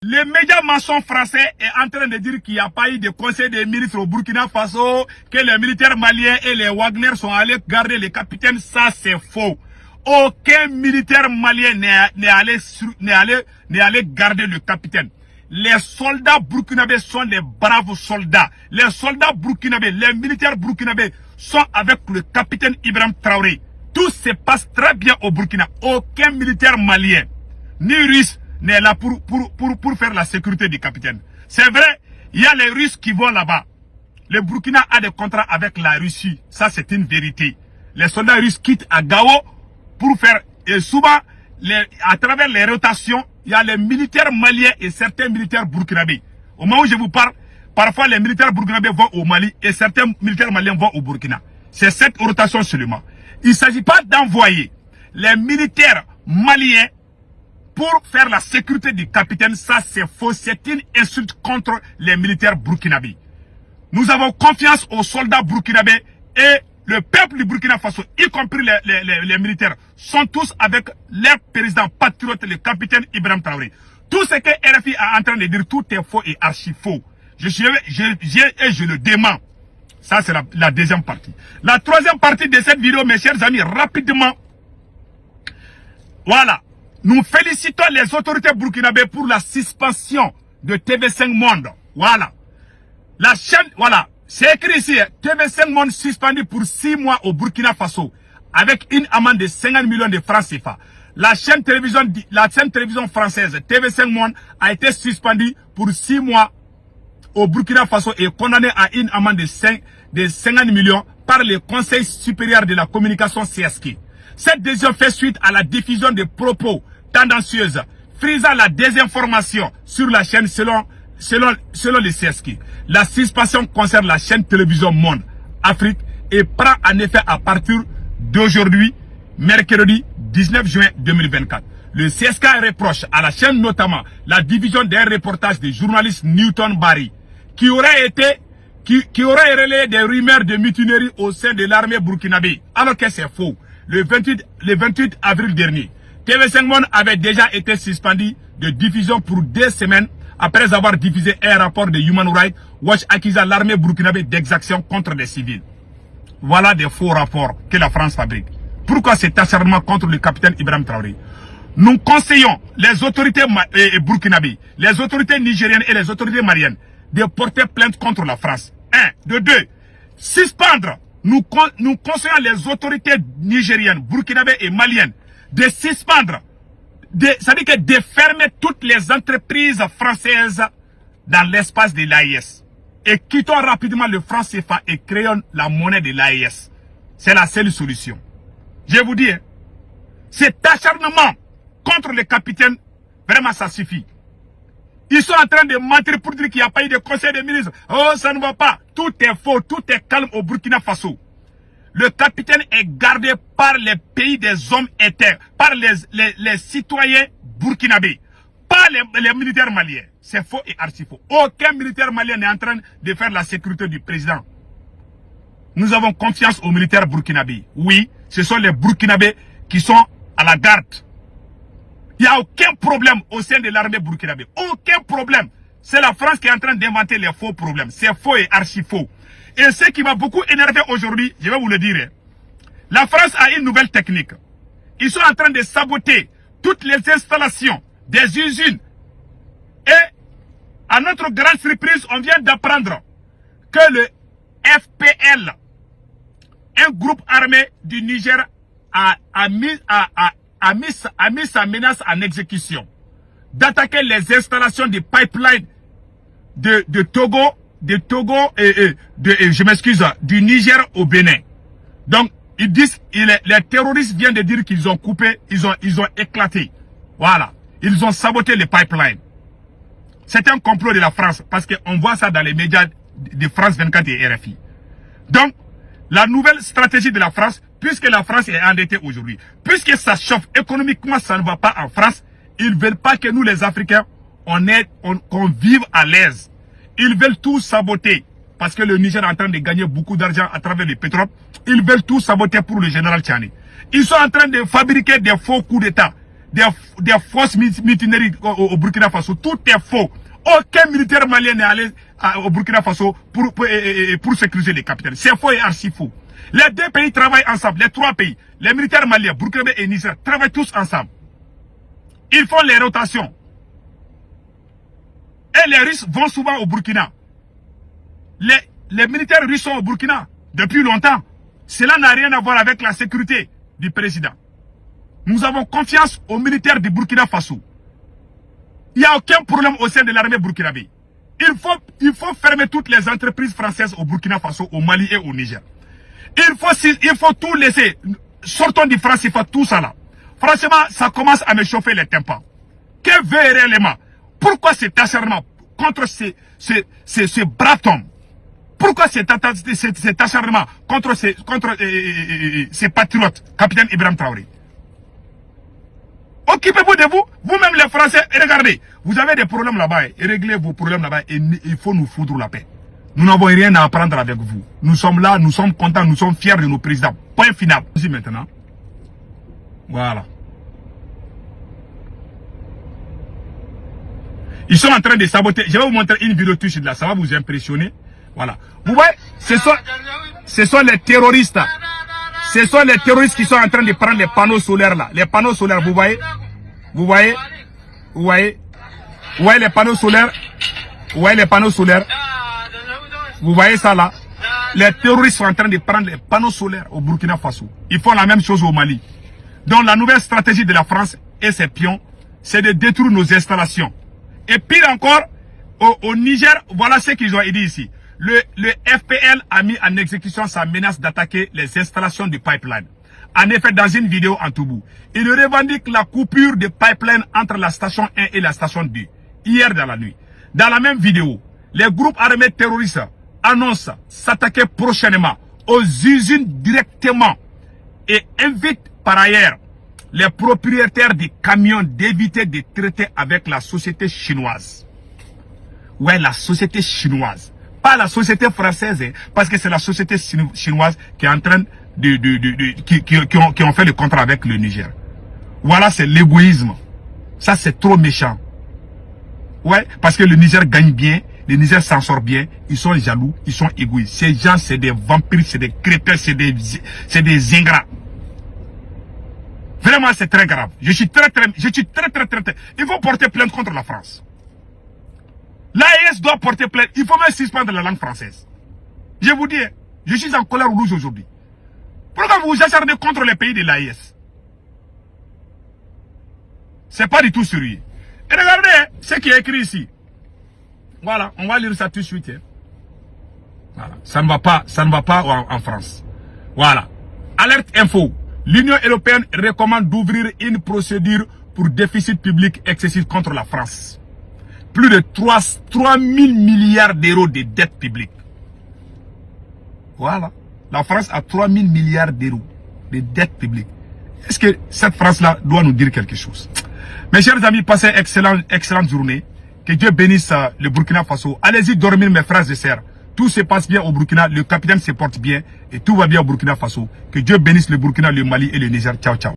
Le média maçon français est en train de dire qu'il n'y a pas eu de conseil des ministres au Burkina Faso, que les militaires maliens et les Wagner sont allés garder les capitaines. Ça, c'est faux. Aucun militaire malien n'est allé garder le capitaine. Les soldats burkinabés sont des braves soldats. Les soldats burkinabés, les militaires burkinabés sont avec le capitaine Ibrahim Traoré. Tout se passe très bien au Burkina. Aucun militaire malien, ni russe, n'est là pour faire la sécurité du capitaine. C'est vrai, il y a les Russes qui vont là-bas. Le Burkina a des contrats avec la Russie. Ça, c'est une vérité. Les soldats russes quittent à Gao pour faire... Et souvent, à travers les rotations, il y a les militaires maliens et certains militaires burkinabés. Au moment où je vous parle, parfois les militaires burkinabés vont au Mali et certains militaires maliens vont au Burkina. C'est cette rotation seulement. Il ne s'agit pas d'envoyer les militaires maliens pour faire la sécurité du capitaine. Ça, c'est faux. C'est une insulte contre les militaires burkinabés. Nous avons confiance aux soldats burkinabés et le peuple du Burkina Faso, y compris les militaires, sont tous avec leur président patriote, le capitaine Ibrahim Traoré. Tout ce que RFI est en train de dire, tout est faux et archi faux. Je le dément. Ça, c'est la deuxième partie. La troisième partie de cette vidéo, mes chers amis, rapidement. Voilà. Nous félicitons les autorités burkinabées pour la suspension de TV5 Monde. Voilà. La chaîne, voilà. C'est écrit ici, TV5 Monde suspendu pour 6 mois au Burkina Faso avec une amende de 50 millions de francs CFA. La chaîne télévision française TV5 Monde a été suspendue pour 6 mois au Burkina Faso et condamnée à une amende de 50 millions par le Conseil supérieur de la communication CSK. Cette décision fait suite à la diffusion de propos tendancieuses, frisant la désinformation sur la chaîne selon le CSK. La suspension concerne la chaîne télévision Monde Afrique et prend en effet à partir d'aujourd'hui, mercredi 19 juin 2024. Le CSK reproche à la chaîne notamment la diffusion d'un reportage du journaliste Newton Barry qui aurait relayé des rumeurs de mutinerie au sein de l'armée burkinabé, alors que c'est faux. Le 28 avril dernier, TV5 Monde avait déjà été suspendu de diffusion pour 2 semaines après avoir diffusé un rapport de Human Rights Watch accusant l'armée burkinabé d'exactions contre les civils. Voilà des faux rapports que la France fabrique. Pourquoi cet acharnement contre le capitaine Ibrahim Traoré? Nous conseillons les autorités burkinabées, les autorités nigériennes et les autorités maliennes de porter plainte contre la France. 1. De 2. Suspendre. Nous conseillons les autorités nigériennes, burkinabées et maliennes de suspendre, c'est-à-dire que de fermer toutes les entreprises françaises dans l'espace de l'AES. Et quittons rapidement le franc CFA et créons la monnaie de l'AES. C'est la seule solution. Je vous dis, cet acharnement contre le capitaine, vraiment ça suffit. Ils sont en train de mentir pour dire qu'il n'y a pas eu de conseil des ministres. Oh, ça ne va pas. Tout est faux, tout est calme au Burkina Faso. Le capitaine est gardé par les pays des hommes éthers, par les citoyens burkinabés, pas les militaires maliens. C'est faux et archi faux. Aucun militaire malien n'est en train de faire la sécurité du président. Nous avons confiance aux militaires burkinabés. Oui, ce sont les burkinabés qui sont à la garde. Il n'y a aucun problème au sein de l'armée burkinabé. Aucun problème. C'est la France qui est en train d'inventer les faux problèmes. C'est faux et archi faux. Et ce qui m'a beaucoup énervé aujourd'hui, je vais vous le dire. La France a une nouvelle technique. Ils sont en train de saboter toutes les installations des usines. Et à notre grande surprise, on vient d'apprendre que le FPL, un groupe armé du Niger, a mis sa menace en exécution d'attaquer les installations de pipeline de Togo et je m'excuse, du Niger au Bénin. Donc, ils disent, les terroristes viennent de dire qu'ils ont coupé, ils ont éclaté. Voilà. Ils ont saboté les pipelines. C'est un complot de la France, parce qu'on voit ça dans les médias de France 24 et RFI. Donc, la nouvelle stratégie de la France, puisque la France est endettée aujourd'hui, puisque ça chauffe économiquement, ça ne va pas en France, ils ne veulent pas que nous les Africains, qu'on vive à l'aise. Ils veulent tout saboter, parce que le Niger est en train de gagner beaucoup d'argent à travers le pétrole. Ils veulent tout saboter pour le général Tchani. Ils sont en train de fabriquer des faux coups d'État, des fausses mutineries au Burkina Faso. Tout est faux. Aucun militaire malien n'est allé au Burkina Faso pour sécuriser les capitales. C'est faux et archi faux. Les deux pays travaillent ensemble, les trois pays. Les militaires maliens, Burkinabé et Niger, travaillent tous ensemble. Ils font les rotations. Et les Russes vont souvent au Burkina. Les militaires russes sont au Burkina depuis longtemps. Cela n'a rien à voir avec la sécurité du président. Nous avons confiance aux militaires du Burkina Faso. Il n'y a aucun problème au sein de l'armée burkinabé. Il faut fermer toutes les entreprises françaises au Burkina Faso, au Mali et au Niger. Il faut tout laisser. Sortons du franc CFA, tout ça là. Franchement, ça commence à me chauffer les tympans. Que veut réellement? Pourquoi cet acharnement contre ces braves hommes? Pourquoi cet acharnement contre ces patriotes, capitaine Ibrahim Traoré? Occupez-vous de vous, vous-même les Français, et regardez, vous avez des problèmes là-bas, et réglez vos problèmes là-bas, et il faut nous foutre la paix. Nous n'avons rien à apprendre avec vous. Nous sommes là, nous sommes contents, nous sommes fiers de nos présidents. Point final. Ici maintenant. Voilà. Ils sont en train de saboter. Je vais vous montrer une vidéo tout de suite là, ça va vous impressionner. Voilà. Vous voyez, ce sont les terroristes. Ce sont les terroristes qui sont en train de prendre les panneaux solaires là. Les panneaux solaires, vous voyez? Vous voyez? Vous voyez? Vous voyez les panneaux solaires? Vous voyez les panneaux solaires? Vous voyez ça là? Les terroristes sont en train de prendre les panneaux solaires au Burkina Faso. Ils font la même chose au Mali. Donc la nouvelle stratégie de la France et ses pions, c'est de détruire nos installations. Et pire encore, au Niger, voilà ce qu'ils ont dit ici. Le FPL a mis en exécution sa menace d'attaquer les installations du pipeline. En effet, dans une vidéo en Toubou, il revendique la coupure de pipeline entre la station 1 et la station 2, hier dans la nuit. Dans la même vidéo, les groupes armés terroristes annoncent s'attaquer prochainement aux usines directement et invitent par ailleurs les propriétaires des camions d'éviter de traiter avec la société chinoise. Ouais, la société chinoise. Pas la société française, hein, parce que c'est la société chinoise qui est en train qui ont fait le contrat avec le Niger. Voilà, c'est l'égoïsme. Ça, c'est trop méchant. Ouais, parce que le Niger gagne bien, le Niger s'en sort bien, ils sont jaloux, ils sont égoïstes. Ces gens, c'est des vampires, c'est des crétins, c'est des ingrats. Vraiment, c'est très grave. Je suis très. Il faut porter plainte contre la France. L'AES doit porter plainte. Il faut même suspendre la langue française. Je vous dis, je suis en colère rouge aujourd'hui. Pourquoi vous vous acharnez contre les pays de l'AES? C'est pas du tout sérieux. Et regardez ce qui est écrit ici. Voilà, on va lire ça tout de suite. Hein. Voilà, ça ne va pas en France. Voilà. Alerte info. L'Union européenne recommande d'ouvrir une procédure pour déficit public excessif contre la France. Plus de 3 000 milliards d'euros de dette publique. Voilà. La France a 3 000 milliards d'euros de dette publique. Est-ce que cette France-là doit nous dire quelque chose? Mes chers amis, passez une excellente journée. Que Dieu bénisse le Burkina Faso. Allez-y dormir, mes frères et sœurs. Tout se passe bien au Burkina. Le capitaine se porte bien. Et tout va bien au Burkina Faso. Que Dieu bénisse le Burkina, le Mali et le Niger. Ciao, ciao.